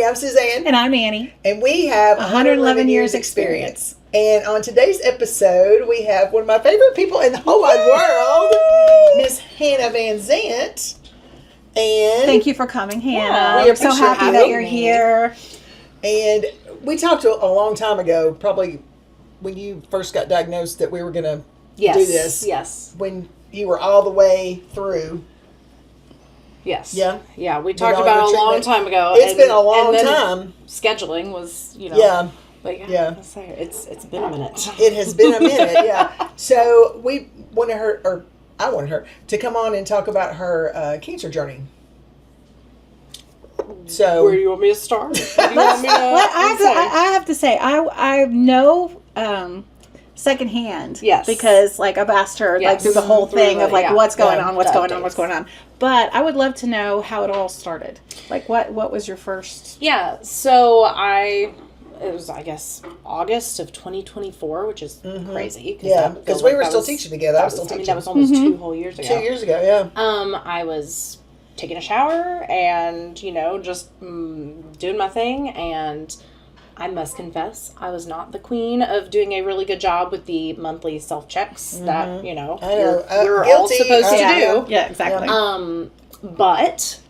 I'm Suzanne. And I'm Annie. And we have 111 years experience. And on today's episode, we have one of my favorite people in the whole wide world, Miss Hannah Vanzandt. And thank you for coming, Hannah. Yeah, We're so happy that you're here. And we talked a long time ago, probably when you first got diagnosed, that we were going to do this. Yes. When you were all the way through. Yes. Yeah. Yeah, we talked about it a long time ago. It's been a long time. Scheduling was, Yeah. But yeah. It's been a minute. It has been a minute, yeah. So we wanted her, or I wanted her, to come on and talk about her cancer journey. So where do you want me to start? I have to say, I know secondhand. Yes. Because I've asked her through the whole thing of what's going on, what's going on. But I would love to know how it all started. What was your first? Yeah. So it was, I guess, August of 2024, which is crazy. Because we were still teaching together. I was still teaching. That was almost 2 whole years ago. 2 years ago, yeah. I was taking a shower and, just doing my thing. And I must confess, I was not the queen of doing a really good job with the monthly self-checks that, we're all supposed to do. Yeah, exactly. But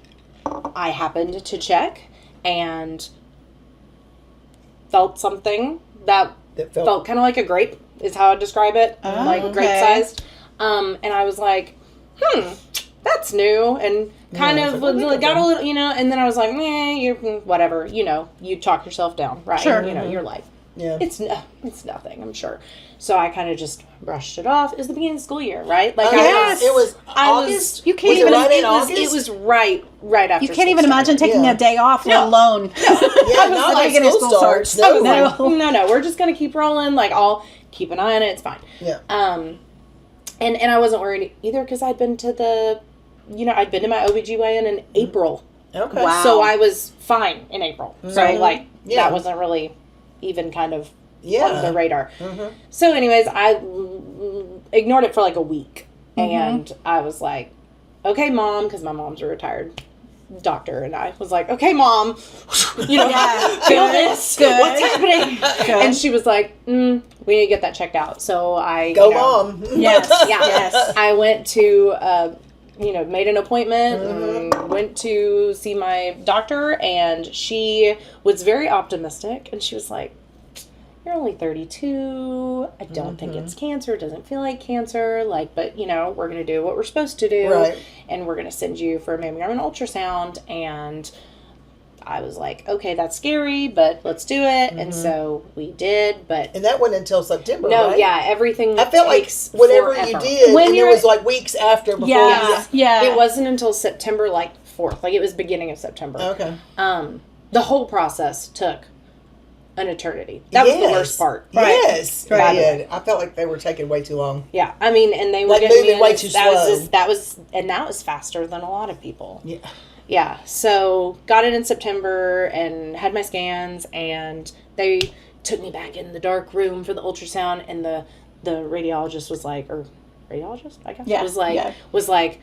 I happened to check and felt something that felt kind of like a grape, is how I describe it. Grape-sized. And I was like, that's new. And kind of got a little, and then I was like, you're whatever, you talk yourself down, right? Sure. You're like, it's nothing, I'm sure. So I kind of just brushed it off. It was the beginning of the school year, right? It was August. You can't even. It was right after. You can't even imagine taking a day off, let alone. Yeah, not like school starts. No. We're just gonna keep rolling. I'll keep an eye on it. It's fine. Yeah. And I wasn't worried either because I'd been to I'd been to my OBGYN in April. Okay. Wow. So I was fine in April. So that wasn't really even kind of on the radar. Mm-hmm. So anyways, I ignored it for a week. Mm-hmm. And I was like, okay, Mom, because my mom's a retired doctor, and I was like, okay, Mom, feel this. Good. What's happening? Good. And she was like, we need to get that checked out. So I Mom. Yes. Yes. I went to made an appointment and went to see my doctor, and she was very optimistic, and she was like, you're only 32. I don't think it's cancer. It doesn't feel like cancer. But, we're going to do what we're supposed to do. Right. And we're going to send you for a mammogram and ultrasound. And I was like, okay, that's scary, but let's do it. And so we did. And that wasn't until September, no, right? yeah, everything I felt like whatever forever. you did, and it was weeks after before. Yeah. It wasn't until September 4th. It was beginning of September. Okay. The whole process took an eternity. That was the worst part. Right. Yes. Right. I felt like they were taking way too long. Yeah. I mean, and they were moving way too slow. That was faster than a lot of people. Yeah. Yeah. So got it in September and had my scans, and they took me back in the dark room for the ultrasound, and the radiologist was like, or radiologist, I guess, was like,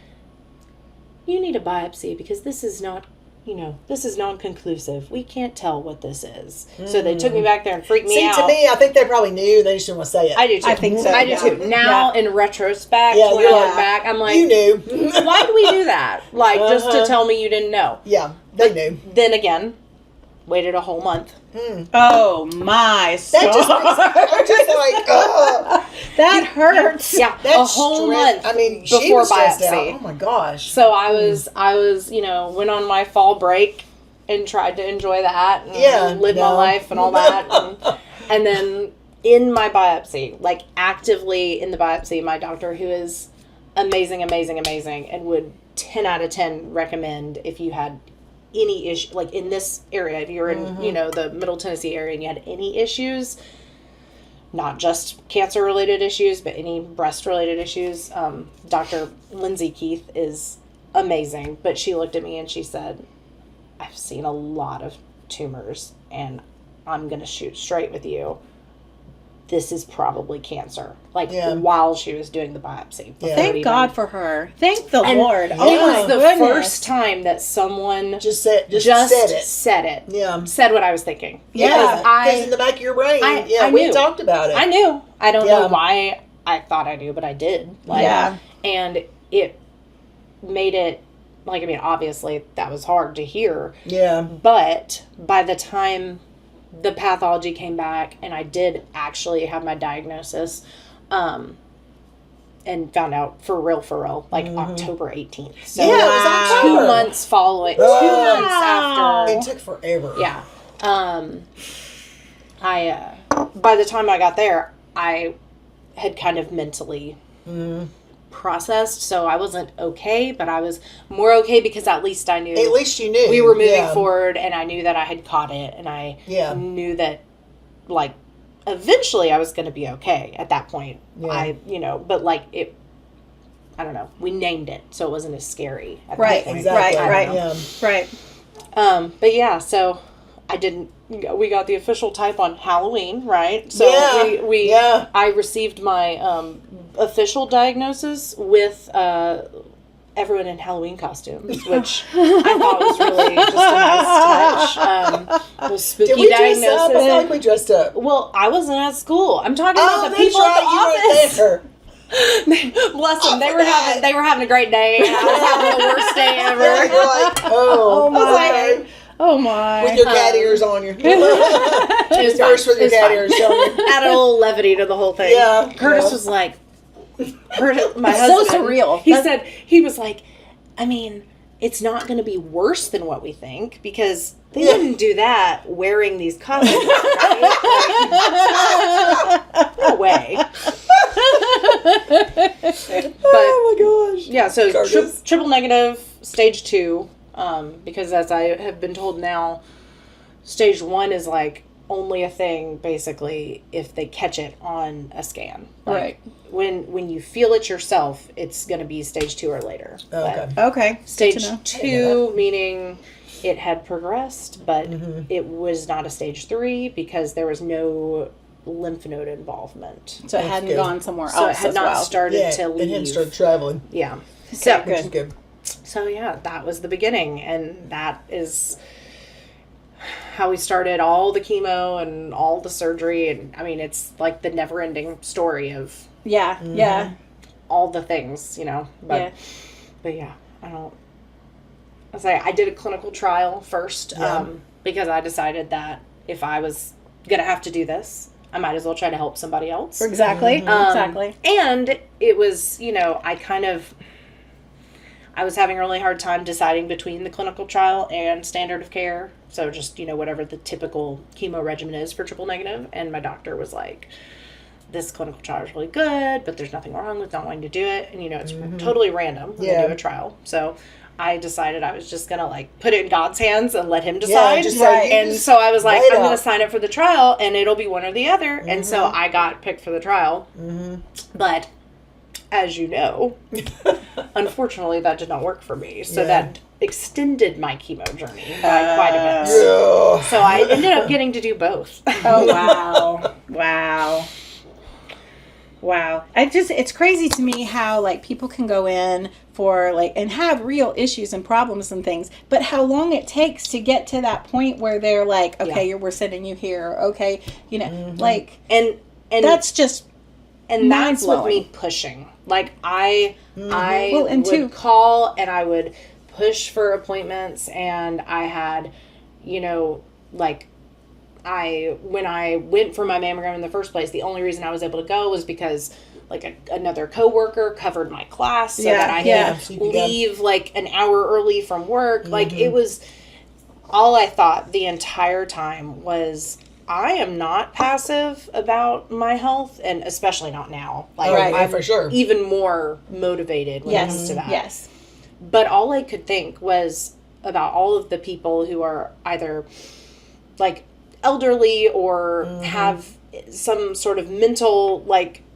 you need a biopsy because this is not, this is non-conclusive. We can't tell what this is. So they took me back there and freaked me out. See, to me, I think they probably knew. They just didn't want to say it. I do too. I think so. I do too. Now, in retrospect, when I look back, I'm like, you knew. why did we do that? Just to tell me you didn't know. Yeah, they knew. Then again, waited a whole month. Oh my! That just makes that hurts. Yeah, a whole month. I mean, before she was stressed biopsy. out. Oh my gosh! So I was, went on my fall break and tried to enjoy that and live my life and all that, and then in my biopsy, actively in the biopsy, my doctor, who is amazing, and would 10 out of 10 recommend if you had any issue, in this area, if you're in, the Middle Tennessee area and you had any issues, not just cancer-related issues, but any breast-related issues, Dr. Lindsay Keith is amazing. But she looked at me and she said, I've seen a lot of tumors, and I'm going to shoot straight with you. this is probably cancer. Like, while she was doing the biopsy. Thank God for her. Thank the Lord. It was the first time that someone just said it. Yeah. Said what I was thinking. Yeah. Because in the back of your brain, I we knew. talked about it. I knew. I don't know why I thought I knew, but I did. And it made it, like, I mean, obviously that was hard to hear. Yeah. But by the time the pathology came back and I did actually have my diagnosis, and found out for real, like October 18th. So it was October. 2 months following, 2 months after. It took forever. Yeah. By the time I got there, I had kind of mentally processed, so I wasn't okay, but I was more okay because at least I knew. At least you knew. We were moving forward, and I knew that I had caught it, and I knew that, like, eventually I was going to be okay at that point. But like it, I don't know. We named it, so it wasn't as scary at that point. Exactly. Right. But yeah, so I didn't. We got the official type on Halloween, right? So I received my official diagnosis with everyone in Halloween costumes, which I thought was really just a nice touch. The spooky Did we diagnosis. Dress up? I feel like we dressed up. Well, I wasn't at school. I'm talking about the people at the office. Bless them. They were having a great day. I was having the worst day ever. You're like, oh my. Oh my. With your cat ears on your. It was first with your cat ears on you. Add a little levity to the whole thing. Yeah. Curtis was like, my husband. So surreal. He was like, I mean, it's not going to be worse than what we think because they didn't do that wearing these costumes. Right? Like, no way. Oh my gosh. Yeah, so triple negative, stage 2. Because as I have been told now, stage 1 is like only a thing basically if they catch it on a scan. Like, right. When you feel it yourself, it's going to be stage 2 or later. Okay. Okay. Stage 2 meaning it had progressed, but it was not a stage 3 because there was no lymph node involvement. So it hadn't gone somewhere else. So it had not started to leave. It hadn't started traveling. Yeah. So which is good. So yeah, that was the beginning, and that is how we started all the chemo and all the surgery, and I mean it's like the never-ending story of all the things, But yeah, I did a clinical trial first because I decided that if I was gonna have to do this, I might as well try to help somebody else. Exactly. Exactly. And it was, I was having a really hard time deciding between the clinical trial and standard of care. So just, whatever the typical chemo regimen is for triple negative. And my doctor was like, this clinical trial is really good, but there's nothing wrong with not wanting to do it. And, it's totally random when they do a trial. So I decided I was just going to, put it in God's hands and let him decide. So I was like, I'm going to sign up for the trial, and it'll be one or the other. And so I got picked for the trial. But as you know, unfortunately, that did not work for me. So that extended my chemo journey by quite a bit. So I ended up getting to do both. Oh, wow. It's crazy to me how, people can go in for, and have real issues and problems and things, but how long it takes to get to that point where they're like, okay, we're sending you here, okay, and that's just And that's with me pushing. I would call and I would push for appointments, and I had, when I went for my mammogram in the first place, the only reason I was able to go was because another coworker covered my class so that I could leave an hour early from work. It was, all I thought the entire time was, I am not passive about my health, and especially not now. I'm for sure even more motivated when it comes to that. Yes. But all I could think was about all of the people who are either elderly or have some sort of mental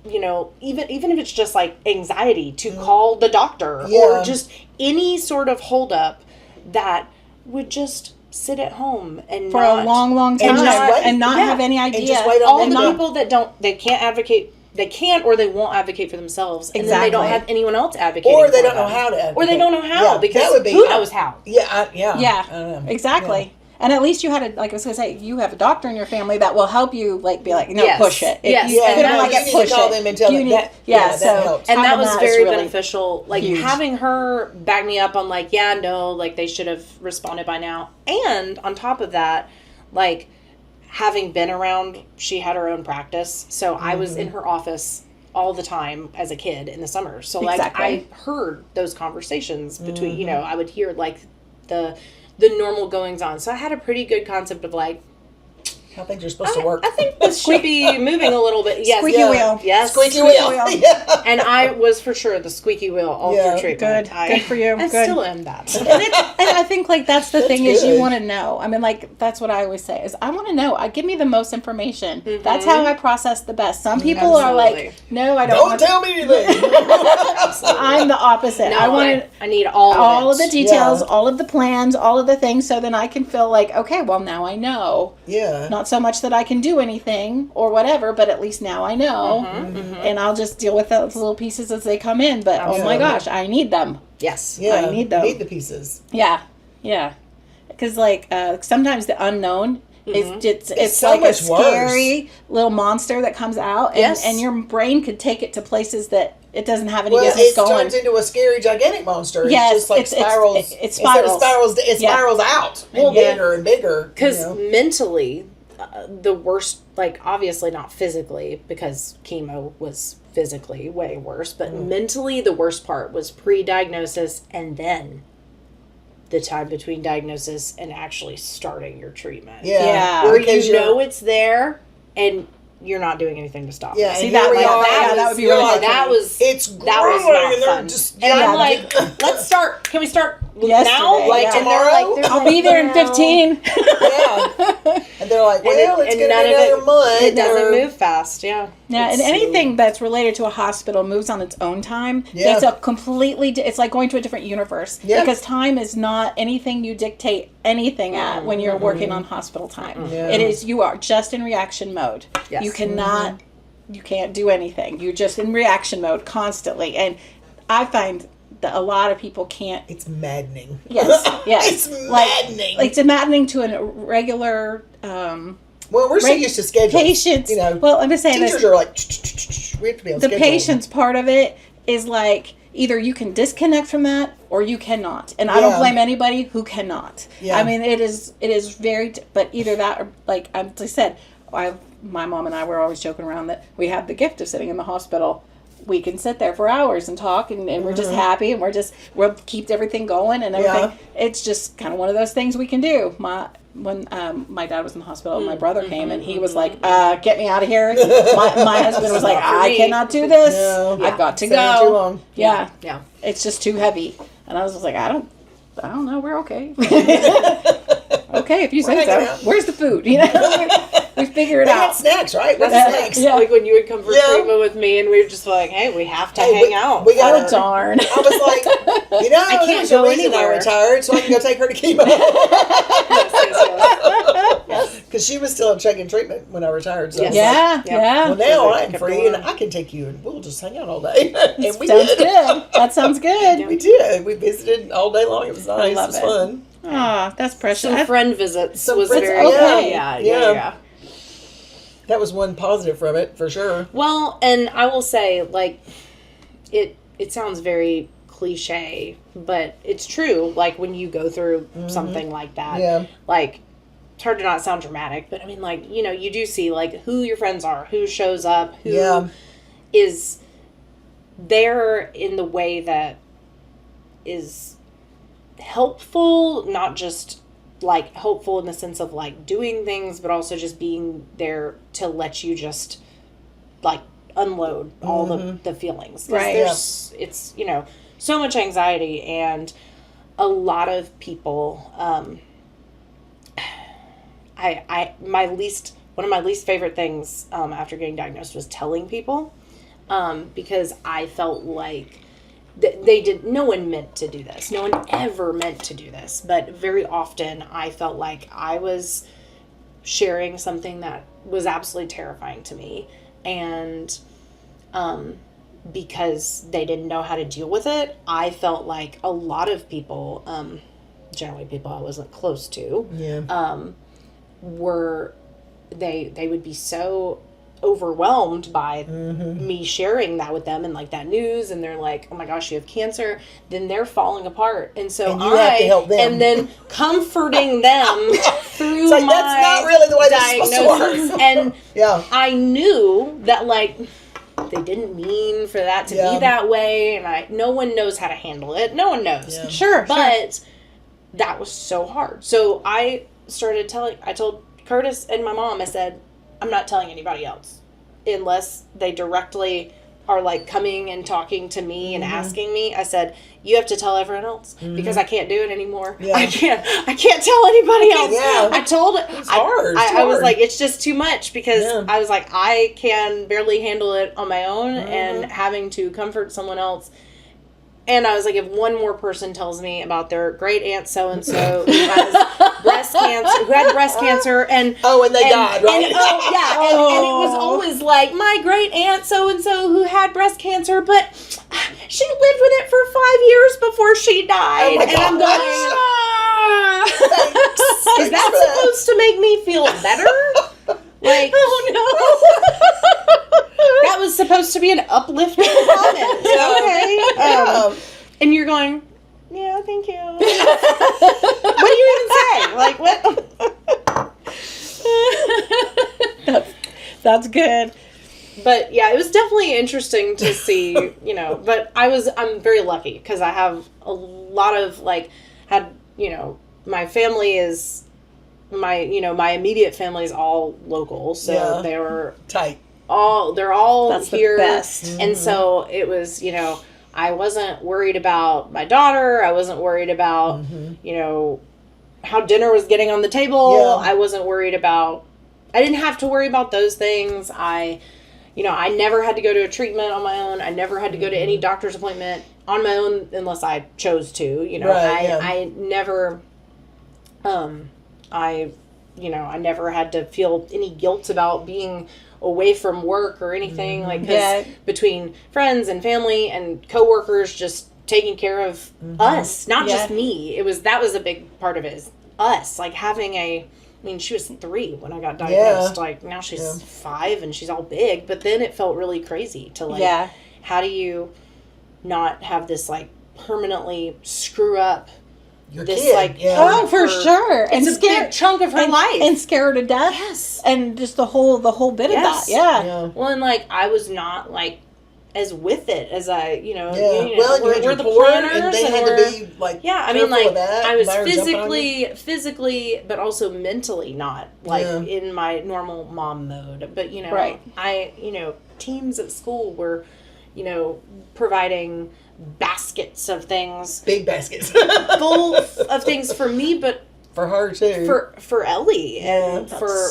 even if it's just anxiety to call the doctor or just any sort of holdup that would just sit at home and for a long time and not have any idea. And just wait on all the people that they can't advocate. They can't or they won't advocate for themselves. And then they don't have anyone else advocating or they for don't know how to advocate. Or they don't know how, because that would be, who knows how. Yeah, Yeah, I don't know. exactly. Yeah. And at least you had like I was going to say, you have a doctor in your family that will help you, like, be like, no, Yes. push it. Yes. You And don't like you it, need push to call it. them and tell them that. Yeah, so that helps. And that was very really beneficial. Like, huge. having her back me up on, like, yeah, no, like, they should have responded by now. And on top of that, like, having been around, she had her own practice. So I was in her office all the time as a kid in the summer. So, like, I heard those conversations between, you know, I would hear, like, the normal goings on. So I had a pretty good concept of, like, how things are supposed to work. I think this should be moving a little bit. Yes. Squeaky wheel. Yes. Squeaky wheel. Yeah. And I was for sure the squeaky wheel all through treatment. Good for you. I Good. still am that. And I think, like, that's the thing is you want to know. I mean, like, that's what I always say is I want to know. Give me the most information. That's how I process the best. Some people are like, no, I don't tell me anything. I'm the opposite. No, I need all of the details, all of the plans, all of the things, so then I can feel like, okay, well, now I know. Yeah. Not so much that I can do anything or whatever, but at least now I know. And I'll just deal with those little pieces as they come in. But oh my gosh, I need them. Yes. Yeah. I need them. Need the pieces. Yeah. Yeah. Because, like, sometimes the unknown is it's so like a much scary little monster that comes out, and your brain could take it to places that it doesn't have any business going. It turns into a scary, gigantic monster. Yes, It's just like spirals. It spirals. It spirals out. And bigger and bigger. Because mentally, the worst, like, obviously not physically, because chemo was physically way worse, but mentally the worst part was pre-diagnosis and then the time between diagnosis and actually starting your treatment. Yeah. Where you know it's there and you're not doing anything to stop it. Yeah, See, that would be really hard. That was not fun. And I'm like, let's start. Can we start now? Like, and they're like, I'll be there in 15. Yeah. And they're like, well, it's going to be another month. It doesn't move fast, yeah. Yeah, and anything that's related to a hospital moves on its own time. Yeah. It's a completely, it's like going to a different universe. Yeah. Because time is not anything you dictate anything at when you're working on hospital time. Yeah. It is, you are just in reaction mode. Yes. You cannot, you can't do anything. You're just in reaction mode constantly. And I find that a lot of people can't. It's maddening. Yes, yes. It's maddening. Like, it's maddening to a regular well, we're so used to schedules. patients. You know, well, I'm just saying teachers this. are like, we have to be on The schedule. patience part of it is like either you can disconnect from that or you cannot, and I don't blame anybody who cannot. Yeah. I mean, it is very, but either that or, like I said, my mom and I were always joking around that we have the gift of sitting in the hospital. We can sit there for hours and talk, and we're just happy, and we'll keep everything going and everything. Yeah. It's just kind of one of those things we can do. When my dad was in the hospital, my brother came and he was like, "Get me out of here." My husband was like, "I cannot do this. No. I've got to Staying go." too long. Yeah, Yeah. it's just too heavy. And I was just like, I don't know. We're okay. Okay, if you say hanging so. out. Where's the food? You know, we figure it They had out. snacks, right? What's Yeah. snacks? Yeah. Like when you would come for Yeah. treatment with me, and we were just like, "Hey, we have to Hey, hang out." We got Oh, darn. I was like, you know, I can't there's go a reason anywhere. I retired, so I can go take her to chemo. Yes. Because she was still taking treatment when I retired. So I was Yeah, like, yeah. well, now So they I'm kept free, going. and I can take you, and we'll just hang out all day. And we Sounds did. good. That sounds good. We did. We visited all day long. It was nice. love it was it. fun. Ah, that's precious. Some friend visits Some was friends- very okay. Yeah. That was one positive from it, for sure. Well, and I will say, like, it sounds very cliche, but it's true. Like, when you go through something like that, Yeah. like, it's hard to not sound dramatic, but I mean, like, you know, you do see, like, who your friends are, who shows up, who is there in the way that is helpful, not just like helpful in the sense of like doing things, but also just being there to let you just like unload all the feelings. 'Cause Right. There's, it's, you know, so much anxiety, and a lot of people, one of my least favorite things, after getting diagnosed was telling people, because I felt like no one meant to do this. No one ever meant to do this. But very often I felt like I was sharing something that was absolutely terrifying to me. And because they didn't know how to deal with it, I felt like a lot of people, generally people I wasn't close to, they would be so overwhelmed by me sharing that with them and like that news, and they're like, oh my gosh, you have cancer, then they're falling apart, and so and you have to help them. And then comforting them through it's like, my that's not really the way diagnosis. And yeah, I knew that like they didn't mean for that to be that way, and no one knows how to handle it. No one knows. Yeah. Sure, but that was so hard. So I told Curtis and my mom, I said, I'm not telling anybody else unless they directly are like coming and talking to me and asking me. I said, you have to tell everyone else because I can't do it anymore. Yeah. I can't tell anybody else. Yeah. I told it's hard. I was like, it's just too much because I was like, I can barely handle it on my own and having to comfort someone else. And I was like, if one more person tells me about their great aunt so-and-so who has who had breast cancer and they died, right? And it was always like, my great aunt so-and-so who had breast cancer, but she lived with it for 5 years before she died. Oh, and I'm going, is that supposed to make me feel better? Like, oh no. That was supposed to be an uplifting comment. Okay. And you're going, yeah, thank you. What do you even say? Like, what? That's good. But yeah, it was definitely interesting to see, but I'm very lucky because I have a lot of my family is, my immediate family is all local. So they were tight. They're all That's here. The best. And so it was, I wasn't worried about my daughter. I wasn't worried about, how dinner was getting on the table. Yeah. I wasn't worried about, I didn't have to worry about those things. I never had to go to a treatment on my own. I never had to go to any doctor's appointment on my own unless I chose to, I never, I never had to feel any guilt about being away from work or anything because between friends and family and coworkers just taking care of us, not just me. That was a big part of it, is us, like having she was 3 when I got diagnosed. Like now she's 5 and she's all big, but then it felt really crazy to how do you not have this like permanently screw up your this kid, oh, for sure, and it's a big chunk of her life, and scare her to death. Yes, and just the whole bit of that. Yeah. Well, and I was not as with it as I, we're the planners, and they had to be I was physically, but also mentally not in my normal mom mode. But I teams at school were, providing baskets of things, big baskets full of things for me, but for her too, for Ellie and for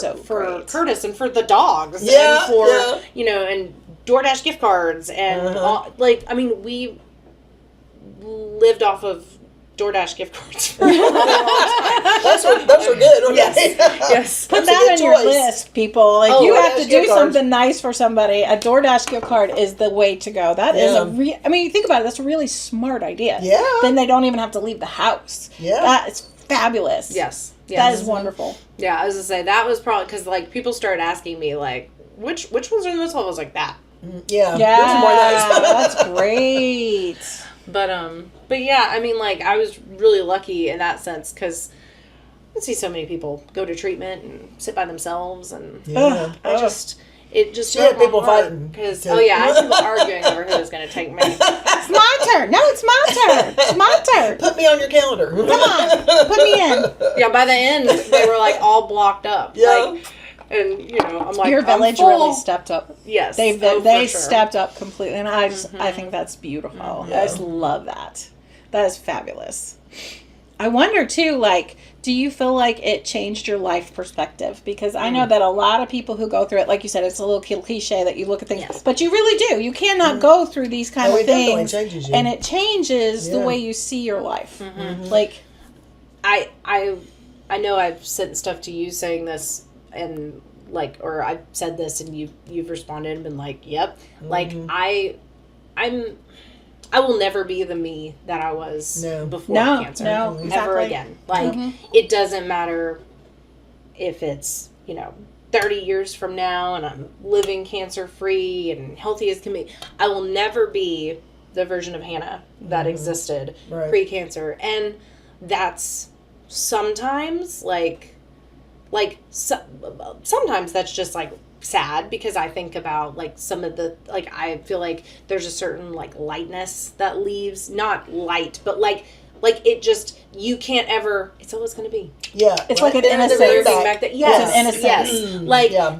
Curtis and for the dogs, and for and DoorDash gift cards and we lived off of DoorDash gift cards. Those are good. Okay? Yes. Put that on your list, people. You have to do something nice for somebody. A DoorDash gift card is the way to go. That is think about it. That's a really smart idea. Yeah. Then they don't even have to leave the house. Yeah. That is fabulous. Yes. That is wonderful. Yeah, I was gonna say that was probably because people started asking me which ones are the most helpful? I was like that. Yeah. That's great. But yeah, I was really lucky in that sense because I see so many people go to treatment and sit by themselves, and it just had people fighting because I had people arguing over who was going to take me. It's my turn. No, it's my turn. It's my turn. Put me on your calendar. Come on, put me in. Yeah, by the end they were all blocked up. Yeah. And I'm like, your village really stepped up. Yes, they stepped up completely, and I think that's beautiful. I just love that. That is fabulous. I wonder too, do you feel like it changed your life perspective? Because I know that a lot of people who go through it, like you said, it's a little cliche that you look at things, but you really do. You cannot go through these kind of things, and it changes the way you see your life. Like, I know I've sent stuff to you saying this, and like, or I've said this, and you've responded and been like, "Yep." Like I will never be the me that I was before cancer. No, exactly. Ever again. Like, it doesn't matter if it's, 30 years from now and I'm living cancer-free and healthy as can be. I will never be the version of Hannah that existed pre-cancer. And that's sometimes, sometimes that's just, sad, because I think about some of the I feel like there's a certain lightness that leaves, not light, but it just, you can't ever, it's always going to be, it's like an innocence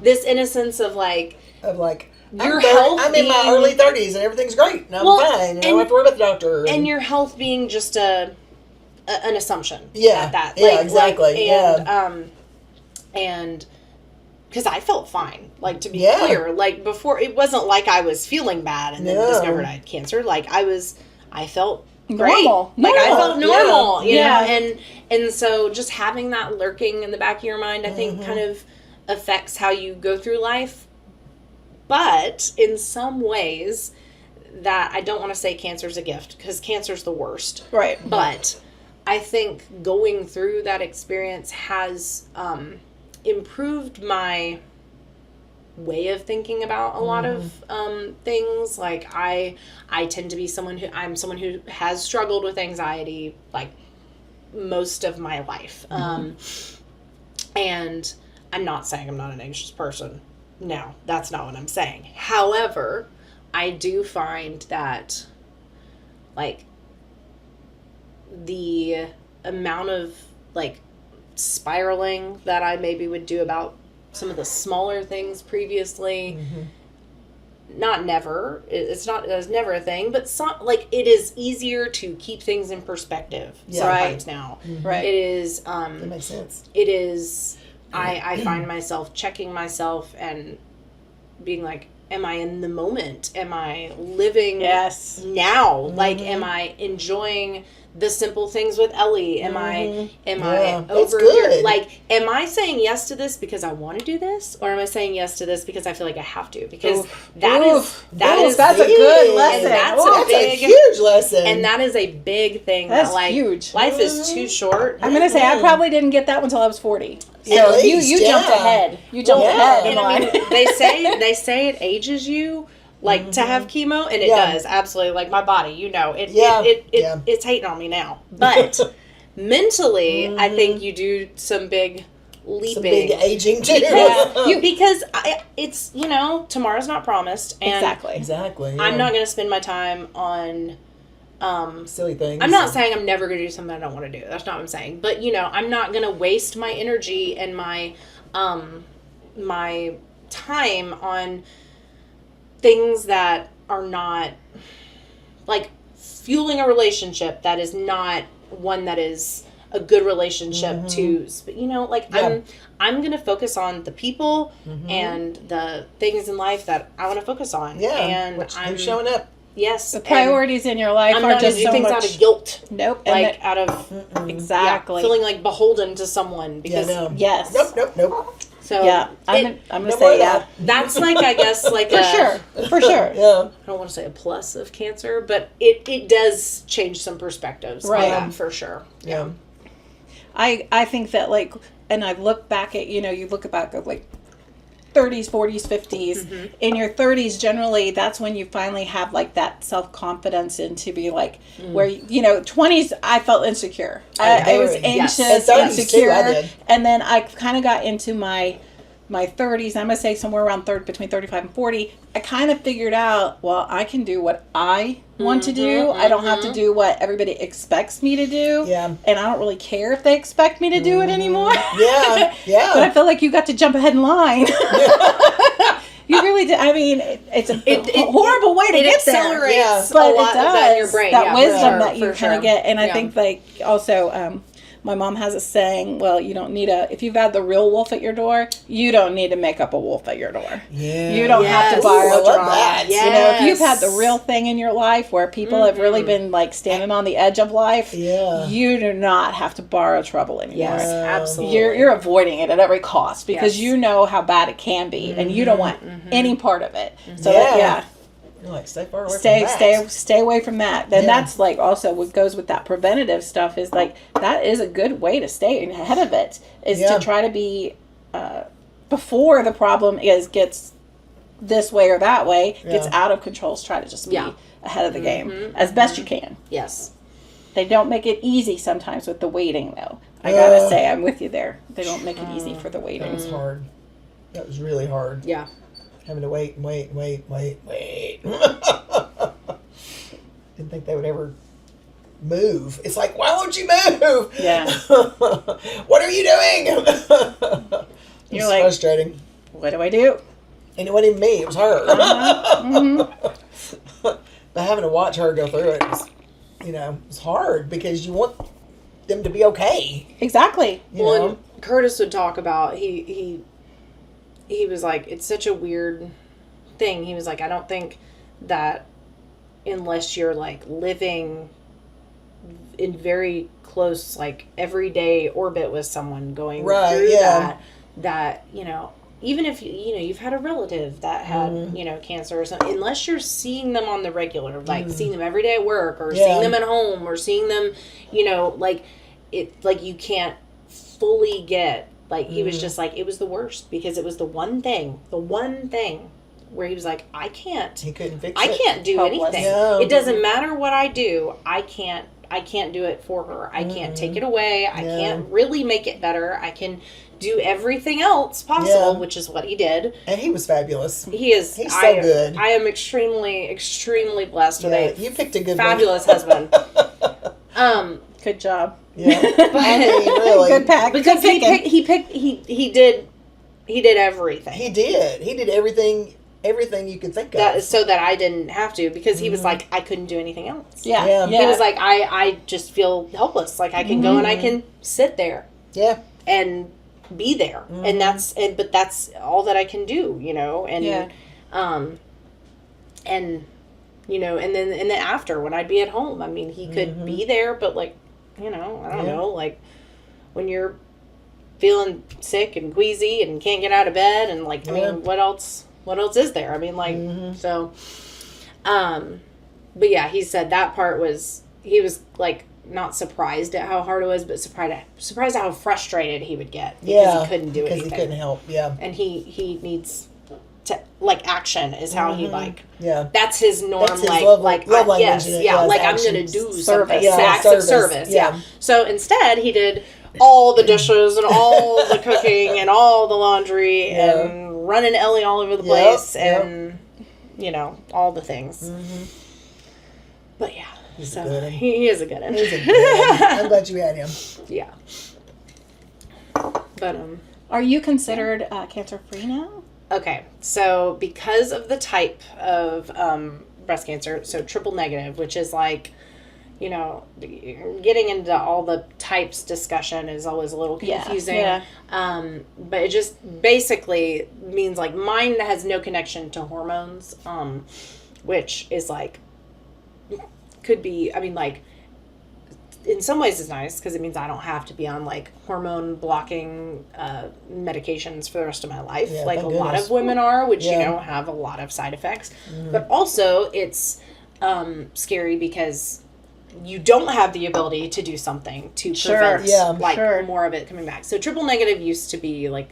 this innocence of your health I'm in my early 30s and everything's great and I'm fine and I don't have to worry about the doctor and your health being just an assumption at that exactly and because I felt fine, to be clear. Before, it wasn't like I was feeling bad and then discovered I had cancer. I felt normal. Great. I felt normal, you know? And so just having that lurking in the back of your mind, I think, kind of affects how you go through life. But in some ways, that I don't want to say cancer's a gift, because cancer's the worst. Right. But I think going through that experience has... improved my way of thinking about a lot of things. I tend to be someone who has struggled with anxiety most of my life. And I'm not saying I'm not an anxious person. No, that's not what I'm saying. However, I do find that the amount of spiraling that I maybe would do about some of the smaller things previously, not never, it's never a thing, but some, it is easier to keep things in perspective sometimes now. Right. It is, that makes sense. It is, I find myself checking myself and being am I in the moment? Am I living now? Am I enjoying the simple things with Ellie? Am I over here? Am I saying yes to this because I want to do this, or am I saying yes to this because I feel like I have to? Because that's a good lesson. That's a huge lesson, and that is a big thing. That's huge. Life is too short. I'm gonna say I probably didn't get that one until I was 40. So you jumped ahead. You jumped ahead. And I mean, they say it ages you. To have chemo, and it does, absolutely. My body, it's hating on me now. But mentally, I think you do some big leaping. Some big aging too. Because it's, tomorrow's not promised. And Exactly. I'm not going to spend my time on... silly things. I'm not saying I'm never going to do something I don't want to do. That's not what I'm saying. But, I'm not going to waste my energy and my time on... things that are not fueling a relationship that is not one that is a good relationship to, I'm going to focus on the people and the things in life that I want to focus on. Yeah. And I'm showing up. Yes. The priorities in your life are just so things much. out of guilt. Nope. Out of feeling beholling to someone because Nope. So I'm gonna say that's I guess for sure. Yeah. I don't want to say a plus of cancer, but it does change some perspectives, right? For sure. Yeah. I think that and I look back at you look back at 30s, 40s, 50s. In your 30s, generally, that's when you finally have that self-confidence and to be where 20s, I felt insecure. I was anxious, insecure, and then I kind of got into my 30s. I'm gonna say somewhere around between 35 and 40. I kind of figured out, well, I can do what I want to do. I don't have to do what everybody expects me to do. Yeah. And I don't really care if they expect me to do it anymore. Yeah. But I feel like you got to jump ahead in line. You really did. I mean, it's a horrible way to get there. Accelerates but a lot it does. Of that in your brain. That wisdom that you kind of get. And I think also my mom has a saying, well, you don't need if you've had the real wolf at your door, you don't need to make up a wolf at your door. Yeah. You don't have to borrow drama. Yes. You know, if you've had the real thing in your life where people have really been like standing on the edge of life, you do not have to borrow trouble anymore. Yes, absolutely. You're avoiding it at every cost because you know how bad it can be, and you don't want any part of it. So You're like, stay far away from that. Stay away from that. Then that's like also what goes with that preventative stuff is like that is a good way to stay ahead of it is to try to be before the problem gets this way or that way, gets out of control, try to just be ahead of the game as best you can. Yes. They don't make it easy sometimes with the waiting though. I gotta say, I'm with you there. They don't make it easy for the waiting. That was hard. That was really hard. Yeah. Having to wait. Didn't think they would ever move. It's like, why won't you move? Yeah. What are you doing? You're it's like, frustrating. What do I do? And it wasn't even me. It was her. But having to watch her go through it was, it's hard because you want them to be okay. Exactly. You know? And Curtis would talk about he was like, it's such a weird thing. He was like, I don't think that unless you're like living in very close, like everyday orbit with someone going through that, even if you've had a relative that had, cancer or something, unless you're seeing them on the regular, like seeing them every day at work or seeing them at home or seeing them, like you can't fully get. Like, he was just like, it was the worst because it was the one thing where he was like, he couldn't fix it. I can't do anything. Yeah. It doesn't matter what I do. I can't do it for her. I can't take it away. I can't really make it better. I can do everything else possible, which is what he did. And he was fabulous. He is. He's so good. I am extremely, extremely blessed with a you picked a good fabulous husband. Good job. Yeah, I mean, really. Good pack. Because he did everything. He did everything you could think of. So that I didn't have to, because he was like, I couldn't do anything else. Yeah. He was like, I just feel helpless. Like, I can go and I can sit there. Yeah. And be there. And but that's all that I can do, and, and then after, when I'd be at home, I mean, he could be there, but like, I don't know, like when you're feeling sick and queasy and can't get out of bed and like, I mean, what else is there? I mean, like, so, but yeah, he said that part he was like not surprised at how hard it was, but surprised at how frustrated he would get because he couldn't do anything. Because he couldn't help, and he needs to, like, action is how he like, that's his norm, that's his like, love like, language, like actions. I'm gonna do Service. something, Yeah, acts of service, So instead, he did all the dishes and all the cooking and all the laundry and running Ellie all over the place and all the things. But yeah, he's so a good one. he is a good one. He's a good one. I'm glad you had him. Yeah. But are you considered cancer free now? Okay, so because of the type of breast cancer, so triple negative, which is like, getting into all the types discussion is always a little confusing. Yeah. But it just basically means like mine has no connection to hormones, which is like, could be, I mean, like, in some ways it's nice because it means I don't have to be on like hormone blocking medications for the rest of my life, like a lot of women are, which have a lot of side effects. But also it's scary because you don't have the ability to do something to prevent more of it coming back. So triple negative used to be like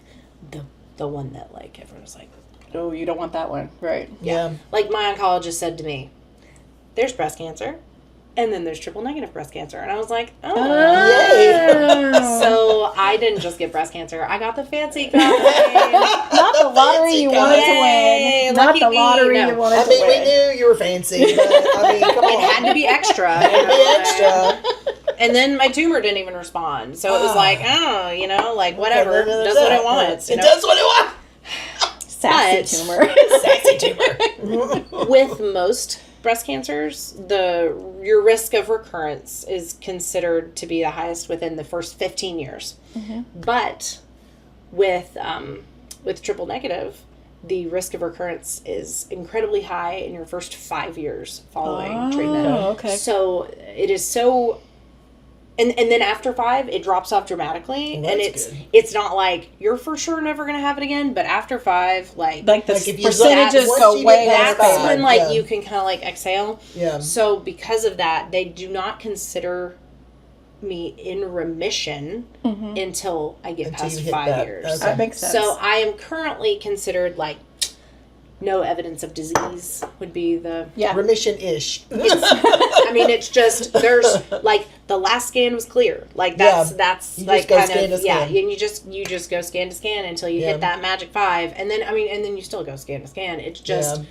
the one that like everyone's like, oh, you don't want that one, right? Yeah. Like my oncologist said to me, there's breast cancer. And then there's triple negative breast cancer. And I was like, oh. Yay. So I didn't just get breast cancer. I got the fancy kind. Not the lottery you wanted to win. Not the lottery you wanted to win. I mean, we knew you were fancy, but I mean, come on. It had to be extra. And then my tumor didn't even respond. So it was like, like whatever. Does what it wants. It does what it wants. Sassy tumor. Sassy tumor. With most breast cancers, your risk of recurrence is considered to be the highest within the first 15 years. Mm-hmm. But with triple negative, the risk of recurrence is incredibly high in your first 5 years following treatment. Okay. So it is so... And then after 5, it drops off dramatically, well, and it's not like you're for sure never gonna have it again. But after 5, like the percentages go way up. That's when you can kind of like exhale. Yeah. So because of that, they do not consider me in remission until I get past 5 years. Okay. That makes sense. So I am currently considered like no evidence of disease would be the remission-ish. I mean, it's just there's like the last scan was clear. Like that's you like just go kind of scan. And you just go scan to scan until you hit that magic 5, and then you still go scan to scan. It's just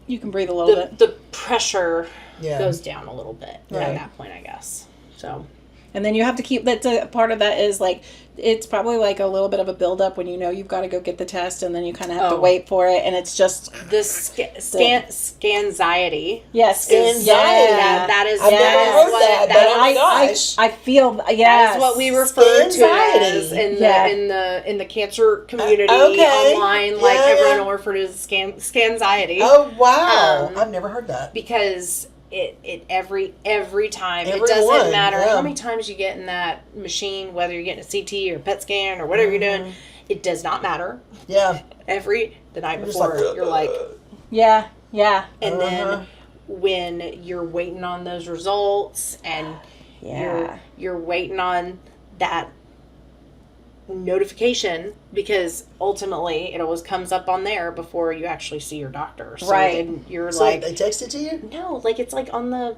you can breathe a little bit. The pressure goes down a little bit at that point, I guess. So. And then you have to keep that. Part of that is like it's probably like a little bit of a buildup when you know you've got to go get the test, and then you kind of have to wait for it, and it's just the Scanxiety. Yes, Scanxiety. That is. I've never heard that. But oh my gosh, I feel that's what we refer to as in the cancer community online. Like everyone will refer to as Scanxiety. Oh wow, I've never heard that because. It every time it doesn't matter how many times you get in that machine, whether you're getting a CT or PET scan or whatever you're doing, it does not matter. Yeah. The night before you're like yeah. And then when you're waiting on those results and you're waiting on that notification, because ultimately it always comes up on there before you actually see your doctor. So then you're like, they text it to you? No, like it's like on the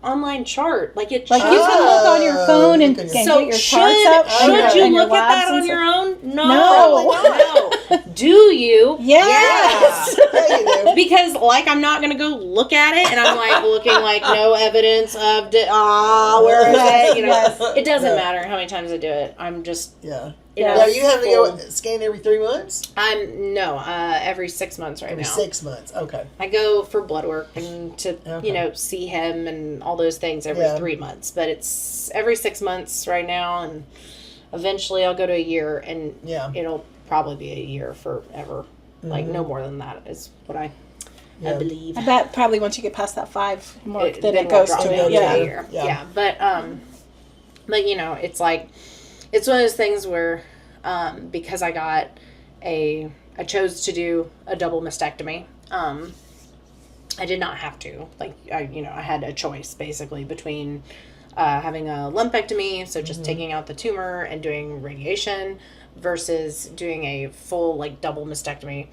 online chart. Like it like you can look on your phone and get your charts up. Should you look at that on your own? No. Do you? Yes. Because like I'm not gonna go look at it and I'm like looking like no evidence of where is it? You know, it doesn't matter how many times I do it. I'm just Now you have to go scan every 3 months? Every 6 months right now. 6 months, okay. I go for blood work and to see him and all those things every 3 months, but it's every 6 months right now, and eventually I'll go to a year, and it'll probably be a year forever. Like no more than that is what I believe. I bet probably once you get past that 5 mark, then it goes to a year. Yeah. But you know, it's like it's one of those things where because I chose to do a double mastectomy. I did not have to. Like I had a choice basically between having a lumpectomy, so just taking out the tumor and doing radiation, versus doing a full like double mastectomy.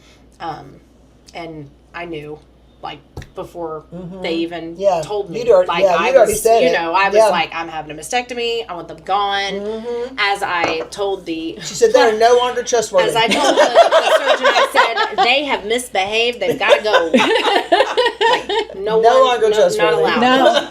And I knew like before they even told me. You'd already said it. I was like, I'm having a mastectomy. I want them gone. As I told she said they're no longer trustworthy. As I told the surgeon, I said they have misbehaved. They've got to go. Like, no longer trustworthy. Not allowed. No.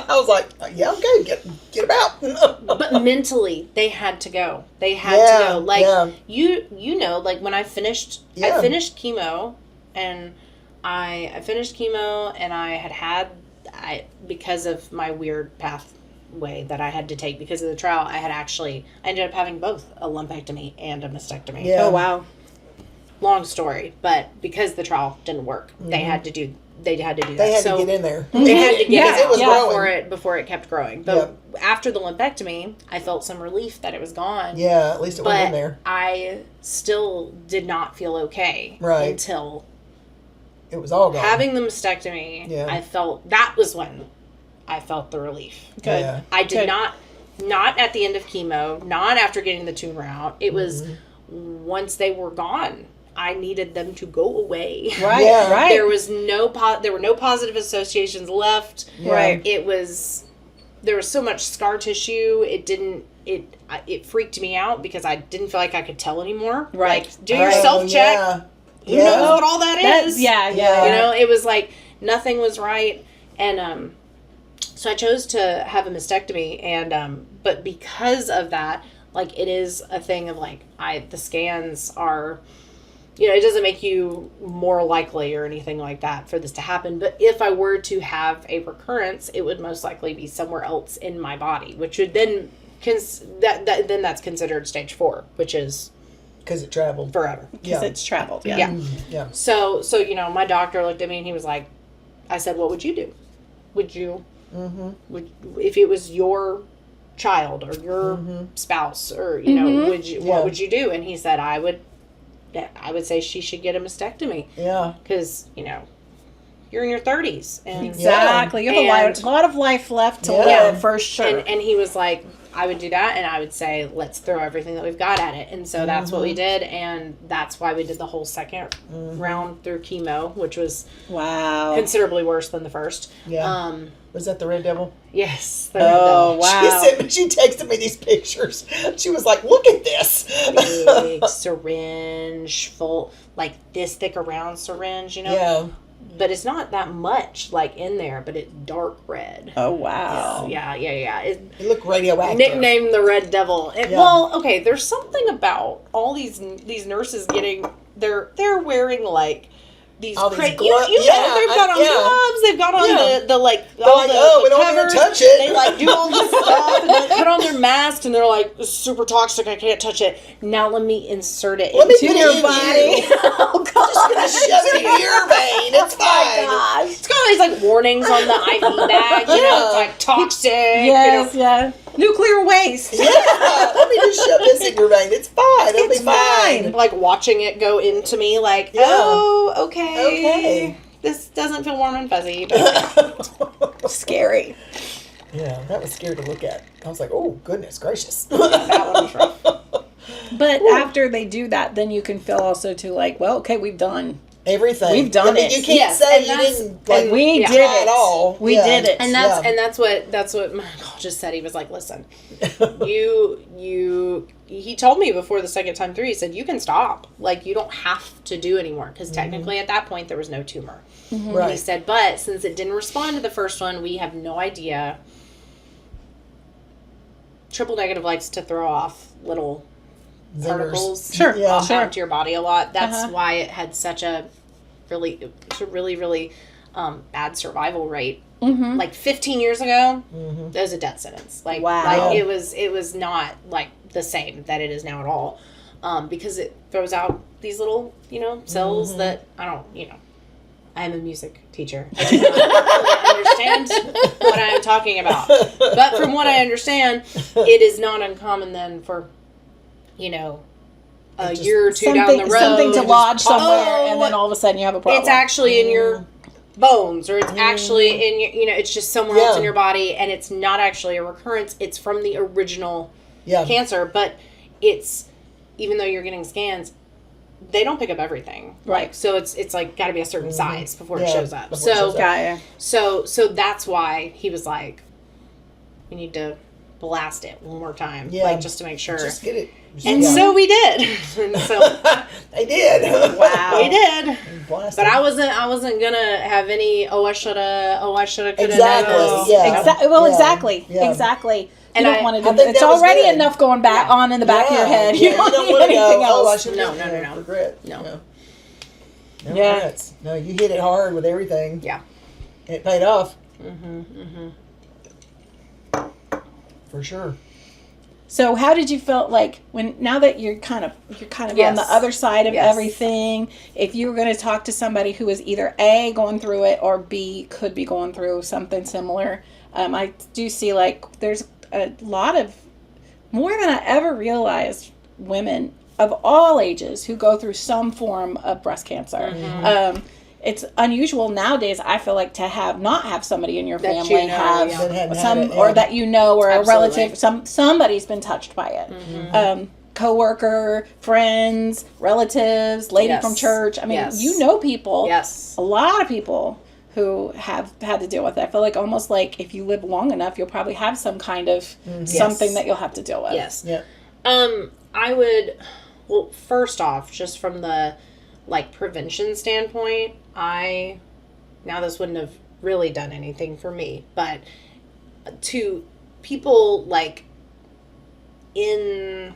I was like, yeah, okay, get about. But mentally, they had to go. They had to go. Like you know, like when I finished chemo, and I finished chemo, and I because of my weird pathway that I had to take because of the trial, I ended up having both a lumpectomy and a mastectomy. Yeah. Oh wow. Long story, but because the trial didn't work, they had to do that. They had to get in there. They had to get it was growing. before it kept growing. But after the lumpectomy, I felt some relief that it was gone. Yeah, at least it went in there. I still did not feel okay until it was all gone. Having the mastectomy, I felt that was when I felt the relief. Good. Yeah. I did not at the end of chemo, not after getting the tumor out. It was once they were gone. I needed them to go away. Right. Yeah. Right. There were no positive associations left. Yeah. Right. There was so much scar tissue. It freaked me out because I didn't feel like I could tell anymore. Right. Like, do your self check. Yeah. Who knows what all that is? Yeah. You know, it was like nothing was right. And so I chose to have a mastectomy, and but because of that, like it is a thing of like the scans are you know, it doesn't make you more likely or anything like that for this to happen. But if I were to have a recurrence, it would most likely be somewhere else in my body, which would then then that's considered stage 4, which is because it traveled forever. Because it's traveled. Yeah. Yeah. Yeah. So you know, my doctor looked at me and he was like, I said, what would you do? Would you, if it was your child or your spouse or, you know, what would you do? And he said, I would say she should get a mastectomy. Yeah. Because, you know, you're in your 30s. And exactly. You have a lot of life left to live, for sure. And he was like, I would do that, and I would say, let's throw everything that we've got at it. And so that's what we did, and that's why we did the whole second round through chemo, which was considerably worse than the first. Yeah. Was that the Red Devil? Yes. The Red Devil. Wow. She texted me these pictures. She was like, look at this. Big syringe, full, like this thick around syringe, you know? Yeah. But it's not that much, like, in there, but it's dark red. Oh, wow. Yeah. It looked radioactive. Nicknamed the Red Devil. Well, okay, there's something about all these nurses getting, they're wearing, like, these all these they've got on gloves, they've got on the like, all like, the we don't covers. even touch it. They, like, do all this stuff, and they put on their masks, and they're like, this is super toxic, I can't touch it. Now let me insert it into your body. Oh, God. Just gonna shove it in your vein. It's fine. Gosh. It's got all these, like, warnings on the IV bag, you know, it's like toxic. Yes, you know. Nuclear waste. Yeah, let me just shove this in your vein. It's fine. It'll be fine. Like, watching it go into me, like, oh, okay. This doesn't feel warm and fuzzy. But Scary. Yeah, that was scary to look at. I was like, oh, goodness gracious. that one was rough. But after they do that, then you can feel also to like, well, okay, we've done everything. We've done it. You can't say you didn't. Like, we did it it all. We did it. And that's what my uncle just said. He was like, listen, he told me before the second time through, he said, you can stop. Like, you don't have to do anymore. Because technically at that point, there was no tumor. Right. He said, but since it didn't respond to the first one, we have no idea. Triple negative likes to throw off little particles onto your body a lot. That's why it had such a really bad survival rate. Like 15 years ago, that was a death sentence. Like, like it was not like the same that it is now at all, because it throws out these little, you know, cells that I am a music teacher. I do not understand what I am talking about. But from what I understand, it is not uncommon then for, you know, a year or two down the road. Something to lodge somewhere, and then all of a sudden you have a problem. It's actually in your bones, or it's actually in your, you know, it's just somewhere else in your body, and it's not actually a recurrence. It's from the original cancer, but it's, even though you're getting scans, they don't pick up everything. Right. So it's like got to be a certain size before it shows up. So that's why he was like, we need to blast it one more time. Yeah. Like, just to make sure. Just get it. So we did. And so they did. Wow. We did. Blasted. But I wasn't gonna have any, I shoulda, coulda. Exactly. No. Yeah. Exactly. And you don't want to do it. It's already enough going back on in the back of your head. You don't need anything else. No. Regret. No regrets. No, you hit it hard with everything. Yeah. And it paid off. For sure. So how did you feel like now that you're kind of on the other side of everything, if you were going to talk to somebody who is either A, going through it, or B, could be going through something similar, I do see like there's a lot of, more than I ever realized, women of all ages who go through some form of breast cancer. It's unusual nowadays, I feel like, to not have somebody in your family or that you know, or a relative, somebody's been touched by it. Coworker, friends, relatives, lady from church. I mean, you know people. Yes. A lot of people who have had to deal with it. I feel like almost like if you live long enough, you'll probably have some kind of something that you'll have to deal with. Yes. Yeah. I would, well, first off, just from the like prevention standpoint, now this wouldn't have really done anything for me, but to people like in,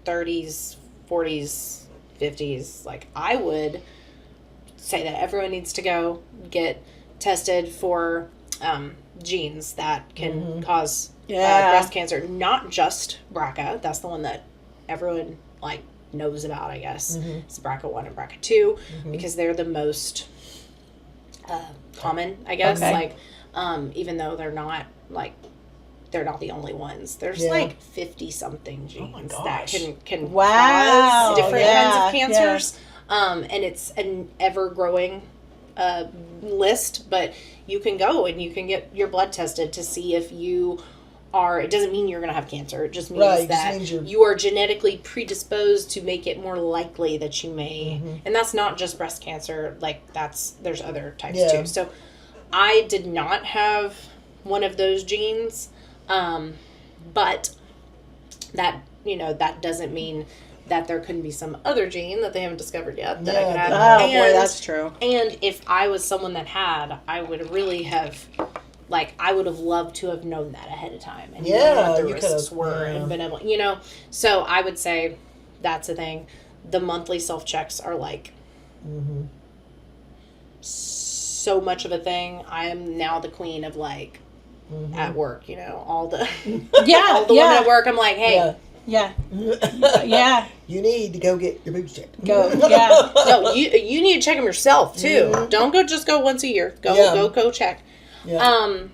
30s, 40s, 50s, like, I would say that everyone needs to go get tested for genes that can cause breast cancer. Not just BRCA. That's the one that everyone, like, knows about, I guess. It's BRCA1 and BRCA2 because they're the most common, I guess. Like, even though they're not the only ones. There's like 50-something genes that can cause different kinds of cancers. And it's an ever-growing list, but you can go and you can get your blood tested to see if you are, it doesn't mean you're going to have cancer. It just means that you are genetically predisposed to make it more likely that you may. And that's not just breast cancer. Like, there's other types too. So I did not have one of those genes. But that, that doesn't mean that there couldn't be some other gene that they haven't discovered yet that I could have. Oh, boy, that's true. And if I was someone that had, I would really have, I would have loved to have known that ahead of time and known what the risks were and been able, So I would say that's a thing. The monthly self-checks are so much of a thing. I am now the queen of at work, all the all the women at work. I'm like, hey, you need to go get your boobs checked. No, you need to check them yourself too. Don't go once a year. Go check. But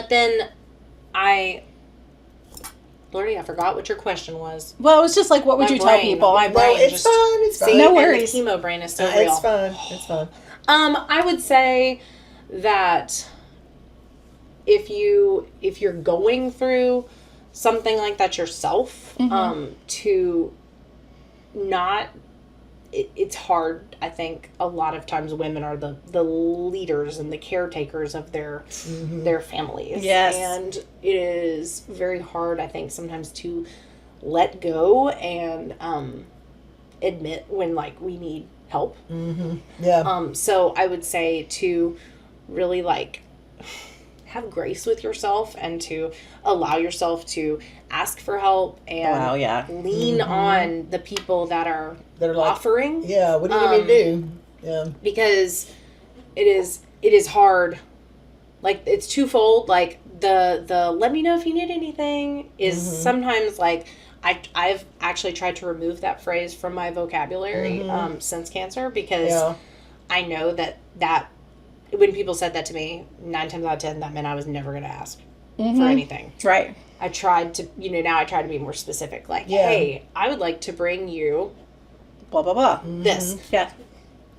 then Lordy, I forgot what your question was. Well, it was just what would you tell people? My brain, it's fine. It's fine. No worries. The chemo brain is so real. It's fine. It's fine. I would say that if you're going through something like that yourself, to not, it's hard. I think a lot of times women are the leaders and the caretakers of their families. Yes. And it is very hard, I think, sometimes to let go and admit when we need help. So I would say to really have grace with yourself and to allow yourself to ask for help and lean on the people that are offering. What do you need me to do? Because it is hard. It's twofold. The let me know if you need anything is sometimes I've actually tried to remove that phrase from my vocabulary since cancer because I know that when people said that to me, 9 times out of 10, that meant I was never going to ask for anything. Right. I tried to, now I try to be more specific. Hey, I would like to bring you blah, blah, blah. This. Yeah.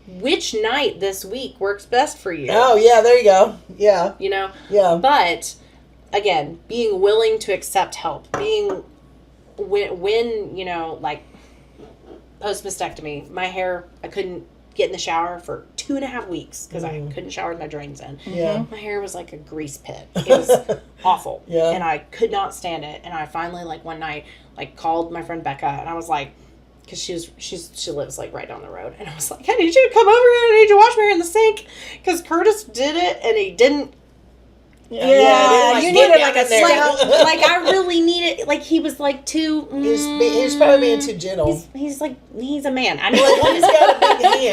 Which night this week works best for you? Oh, yeah, there you go. Yeah. Yeah. But, again, being willing to accept help. Being, when post-mastectomy, my hair, I couldn't get in the shower for 2.5 weeks because I couldn't shower with my drains in. My hair was like a grease pit. It was awful. And I could not stand it. And I finally one night called my friend Becca and I was like, because she lives right down the road, and I was like, I need you to come over here. I need you to wash my hair in the sink because Curtis did it and he didn't. Yeah, you needed a slap. I really needed. He was too. He was probably being too gentle. He's a man. I need a woman.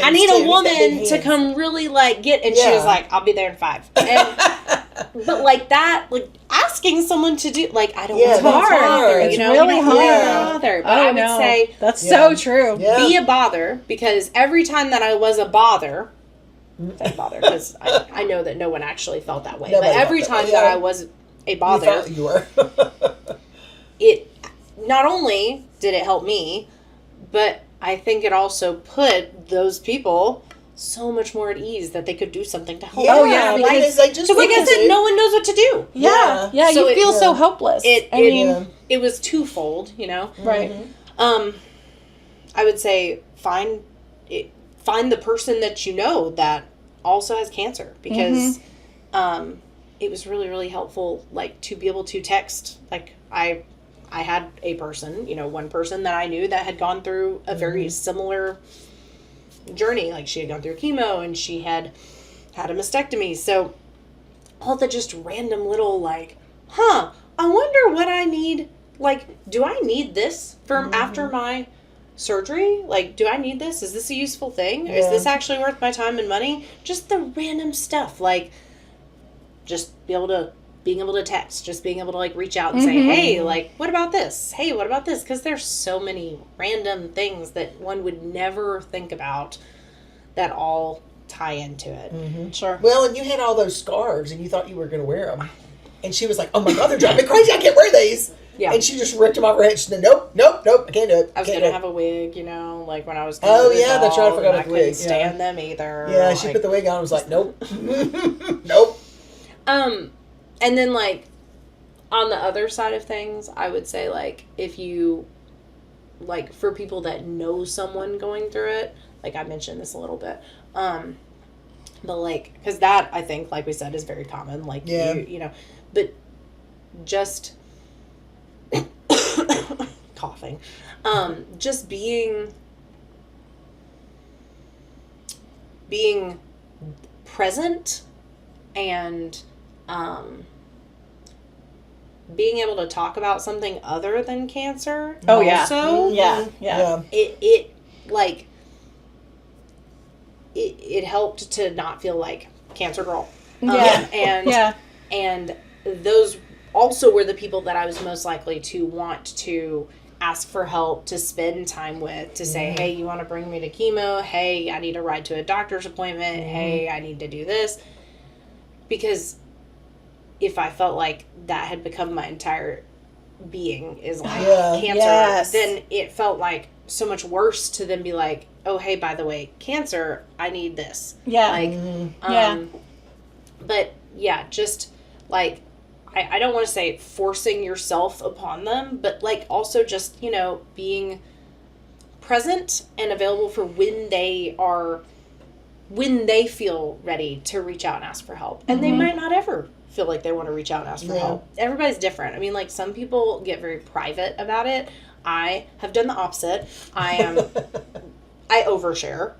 I need a woman to come really get. And she was like, "I'll be there in 5." And, but that, asking someone to do, I don't. It's hard. It's really hard. Bother. But I would say that's so true. Be a bother because every time that I was a bother. I bother because I know that no one actually felt that way. But every time that I was a bother, you were. it not only did it help me, but I think it also put those people so much more at ease that they could do something to help. Because like I said, no one knows what to do. Yeah, so you feel so helpless. It was twofold, Right. I would say find the person that you know that also has cancer because it was really, really helpful, to be able to text. I had a person, one person that I knew that had gone through a very similar journey. She had gone through chemo and she had a mastectomy. So all the just random little I wonder what I need like, do I need this for after my surgery? Like, do I need this? Is this a useful thing? Is this actually worth my time and money? Just the random stuff, like, just being able to text, just being able to, like, reach out and say, hey, like, what about this? Hey, what about this? Because there's so many random things that one would never think about that all tie into it. Sure. Well, and you had all those scarves, and you thought you were going to wear them. And she was like, oh my God, they're driving me crazy. I can't wear these. Yeah. And she just ripped them off her head. She said, nope, I can't do it. I was going to have a wig, you know, like when I was Oh, yeah, that's right. I forgot I about the wig. couldn't stand them either. Yeah, she like, put the wig on and was like, nope. Nope. And then, like, on the other side of things, I would say, like, if you, like, for people that know someone going through it, like, I mentioned this a little bit, but, like, because that, I think, like we said, is very common, like, you know, but just coughing, just being present and being able to talk about something other than cancer. Oh, yeah. Also, Yeah. it like it helped to not feel like cancer girl. And those also were the people that I was most likely to want to ask for help, to spend time with, to say, hey, you want to bring me to chemo? Hey, I need a ride to a doctor's appointment. Hey, I need to do this. Because if I felt like that had become my entire being is like cancer, then it felt like so much worse to then be like, oh, hey, by the way, cancer, I need this. Yeah. Like, but yeah, just like, I don't want to say forcing yourself upon them, but like also just, you know, being present and available for when they feel ready to reach out and ask for help. And they might not ever feel like they want to reach out and ask for help. Everybody's different. I mean, like, some people get very private about it. I have done the opposite. I overshare,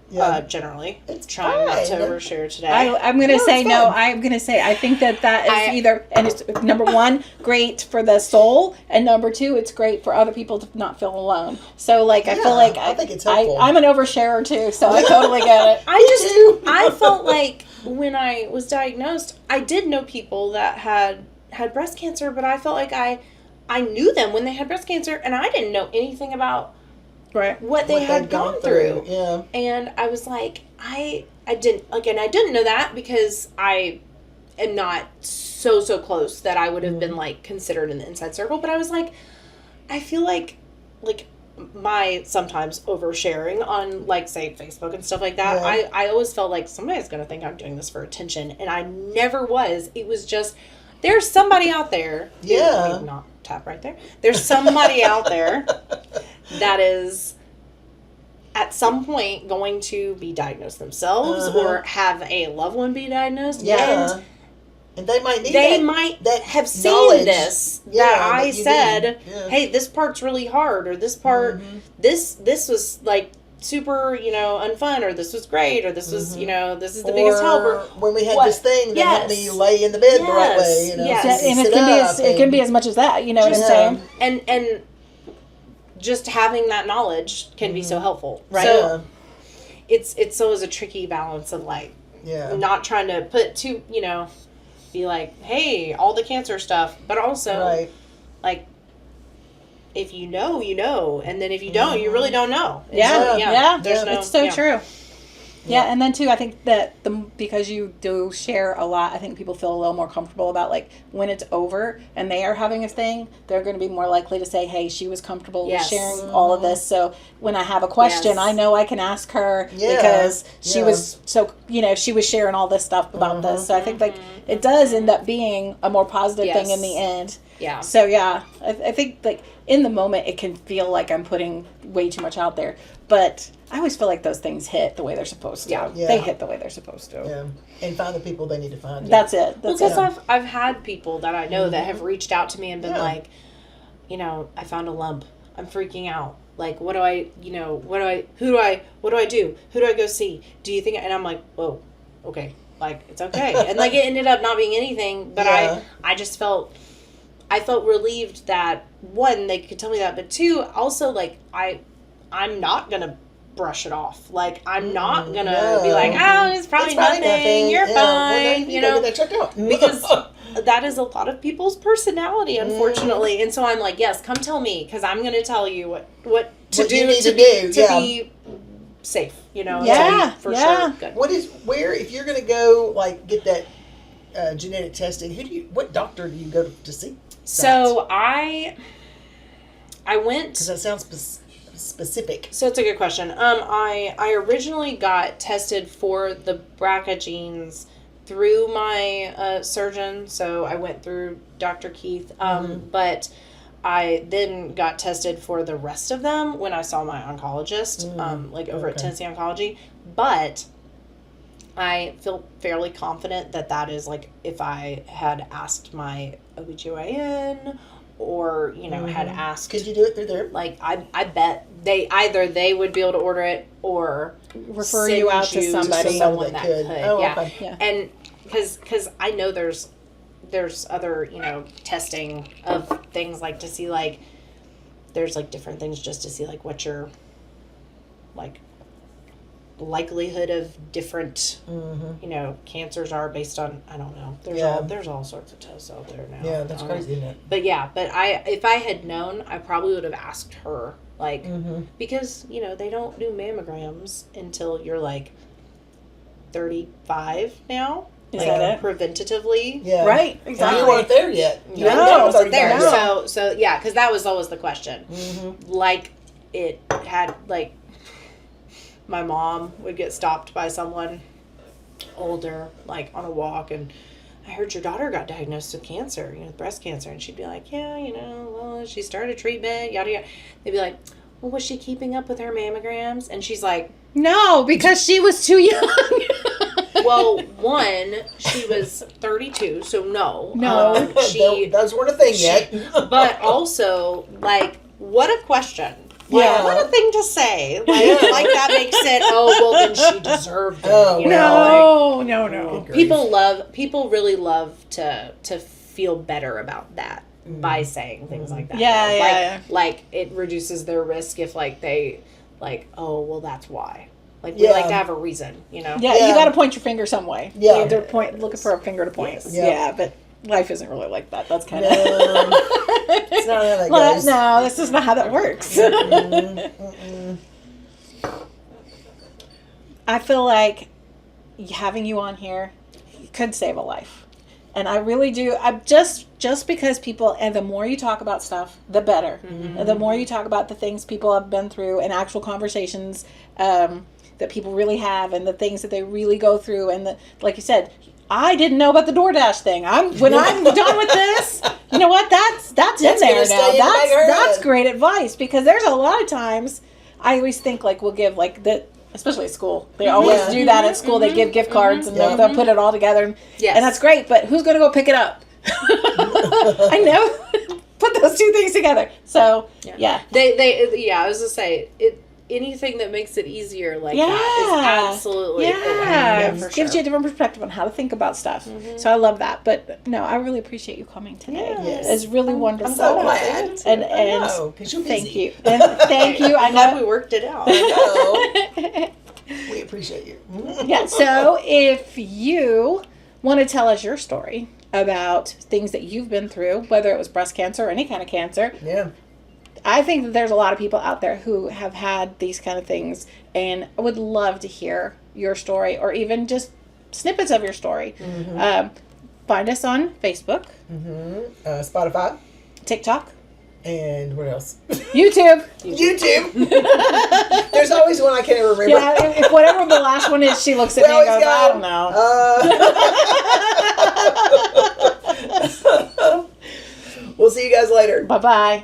generally. It's trying not to fine. overshare today. I'm going to say no. I'm going to say I think that is either, and it's number one, great for the soul, and number two, it's great for other people to not feel alone. So, like, I feel like I think it's helpful. I'm an oversharer too, so I totally get it. I felt like when I was diagnosed, I did know people that had breast cancer, but I felt like I knew them when they had breast cancer, and I didn't know anything about what they had gone through. Yeah. And I was like, I didn't know that because I am not so close that I would have been, like, considered in the inside circle. But I was like, I feel like my sometimes oversharing on, like, say, Facebook and stuff like that, I always felt like somebody's going to think I'm doing this for attention. And I never was. It was just, there's somebody out there. Yeah. Not tap right there. There's somebody out there that is at some point going to be diagnosed themselves or have a loved one be diagnosed. Yeah. And they might need that have seen knowledge. This that I said, hey, this part's really hard, or this part, this was like super, you know, unfun, or this was great, or this was, you know, this is the biggest help. Or when we had this thing that helped me lay in the bed the right way, you know. Yes. And it can be as much as that, you know what I'm saying? And just having that knowledge can be so helpful. Right. So it's always a tricky balance of, like, not trying to put too, you know, be like, hey, all the cancer stuff, but also like, if you know, you know, and then if you don't, you really don't know. It's so true. Yeah, and then too, I think that because you do share a lot, I think people feel a little more comfortable about, like, when it's over and they are having a thing, they're going to be more likely to say, hey, she was comfortable with sharing all of this. So when I have a question, I know I can ask her because she was so, you know, she was sharing all this stuff about this. So I think, like, it does end up being a more positive thing in the end. Yeah. So I think, like, in the moment it can feel like I'm putting way too much out there, but I always feel like those things hit the way they're supposed to. Yeah. They hit the way they're supposed to. Yeah. And find the people they need to find. That's it. Because I've had people that I know that have reached out to me and been like, you know, I found a lump. I'm freaking out. Like, what do I, you know, what do I do? Who do I go see? Do you think, and I'm like, whoa, okay. Like, it's okay. And, like, it ended up not being anything, but I just felt relieved that one, they could tell me that, but two, also, like, I'm not going to brush it off. Like, I'm not going to be like, oh, it's probably nothing. You're fine. You know, get that checked out. Because that is a lot of people's personality, unfortunately. And so I'm like, yes, come tell me, because I'm going to tell you what to do to be safe, you know. Yeah, for sure. Good. If you're going to go, like, get that genetic testing, what doctor do you go to see? So I went, because that sounds specific. So it's a good question. I originally got tested for the BRCA genes through my surgeon. So I went through Dr. Keith, but I then got tested for the rest of them when I saw my oncologist, over at Tennessee Oncology. But I feel fairly confident that is, like, if I had asked my OBGYN or, you know, had asked. Could you do it through there? Like, I bet they would be able to order it or refer you out to someone that could. Oh, yeah. Okay. Yeah. And because I know there's other, you know, testing of things, like, to see, like, there's, like, different things just to see, like, what your, like, likelihood of different, you know, cancers are based on, I don't know. There's all sorts of tests out there now. Yeah, that's crazy, isn't it? But yeah, if I had known, I probably would have asked her, like, because, you know, they don't do mammograms until you're, like, 35 now. Is that it? Preventatively. Yeah. Right, exactly. You weren't there yet. No, I wasn't there. No. So yeah, because that was always the question. Like, it had, like, my mom would get stopped by someone older, like, on a walk, and I heard your daughter got diagnosed with cancer, you know, breast cancer, and she'd be like, yeah, you know, well, she started treatment, yada yada. They'd be like, well, was she keeping up with her mammograms? And she's like, no, because she was too young. well, one, she was 32, so no. Those weren't a thing yet. But also, like, what a question. Like, what a thing to say. Like that makes it, well, then she deserved it. Oh, you know? No. People really love to feel better about that by saying things like that. Yeah. Like, it reduces their risk if, like, they, like, oh, well, that's why. Like, we like to have a reason, you know? Yeah, you got to point your finger some way. Yeah. They're looking for a finger to point. Yes. Yeah, but life isn't really like that. That's kind of... It's not how that goes. No, this is not how that works. I feel like having you on here could save a life. And I really do. I'm just because people, and the more you talk about stuff, the better. And the more you talk about the things people have been through and actual conversations that people really have, and the things that they really go through, and like you said, I didn't know about the DoorDash thing. When I'm done with this, you know what? That's in there now. That's great advice, because there's a lot of times I always think, like, we'll give, like, especially at school. They always do that at school. They give gift cards and they'll put it all together. And that's great, but who's going to go pick it up? I know. Put those two things together. So, yeah. I was going to say, anything that makes it easier like that is absolutely for gives you a different perspective on how to think about stuff. So I love that. But no, I really appreciate you coming today. It's really wonderful. I'm so glad. And because you're thank busy. you. And thank you. I'm glad we worked it out. I know. We appreciate you. So if you want to tell us your story about things that you've been through, whether it was breast cancer or any kind of cancer, I think that there's a lot of people out there who have had these kind of things, and I would love to hear your story, or even just snippets of your story. Find us on Facebook, Spotify, TikTok, and what else? YouTube. There's always one I can't even remember. Yeah, if whatever the last one is, she looks at me and goes, I don't know. We'll see you guys later. Bye-bye.